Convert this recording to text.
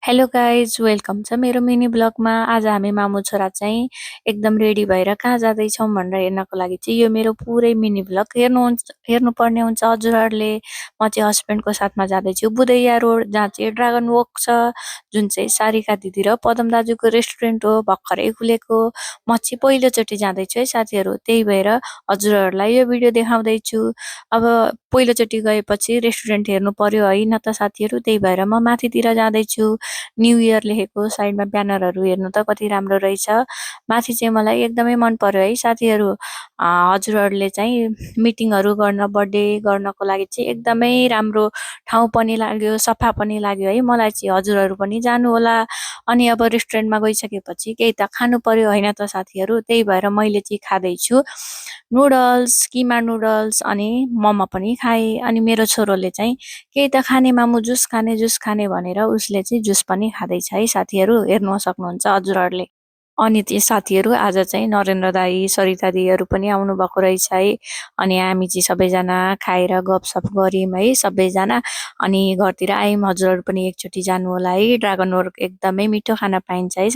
Hello guys welcome छ मेरो mini ब्लगमा। आज हामी मामु छोरा चाहिँ एकदम रेडी भएर कहाँ जाँदैछौँ भनेर हेर्नको लागि चाहिँ यो मेरो पुरै मिनी ब्लग हेर्नुपर्ने हुन्छ हजुरहरूले। म चाहिँ हस्बेन्डको साथमा जाँदैछु बुधैया रोड, जहाँ चाहिँ ड्रागन वक छ, जुन चाहिँ सारिका दिदी र पदम दाजुको रेस्टुरेन्ट हो, भर्खरै खुलेको। म चाहिँ पहिलोचोटि जाँदैछु है साथीहरू, त्यही भएर हजुरहरूलाई यो भिडियो देखाउँदैछु। अब पहिलोचोटि गएपछि रेस्टुरेन्ट हेर्नु पर्यो होइन त साथीहरू, त्यही भएर म माथितिर जाँदैछु। न्यू इयर लेखेको साइडमा ब्यानरहरू हेर्नु त कति राम्रो रहेछ। माथि चाहिँ मलाई एकदमै मन पर्यो है साथीहरू। हजुरहरूले चाहिँ मिटिङहरू गर्न, बर्थडे गर्नको लागि चाहिँ एकदमै राम्रो ठाउँ पनि लाग्यो, सफा पनि लाग्यो है। मलाई चाहिँ हजुरहरू पनि जानु होला। अनि अब रेस्टुरेन्टमा गइसकेपछि केही त खानु पर्यो होइन त साथीहरू, त्यही भएर मैले चाहिँ खाँदैछु नुडल्स, किमा नुडल्स अनि मोमो पनि खाएँ। अनि मेरो छोरोले चाहिँ केही त खाने मामु, जुस खाने भनेर उसले चाहिँ जुस पनि खाँदैछ है साथीहरू, हेर्नु सक्नुहुन्छ हजुरहरूले। अनि ती साथीहरू आज चाहिँ नरेन्द्र दाई, सरिता दिदीहरू पनि आउनु भएको रहेछ है। अनि हामी चाहिँ सबैजना खाएर गफसफ गऱ्यौँ है सबैजना। अनि घरतिर आयौँ। हजुरहरू पनि एकचोटि जानु होला है, ड्रागन वर्क एकदमै मिठो खाना पाइन्छ है।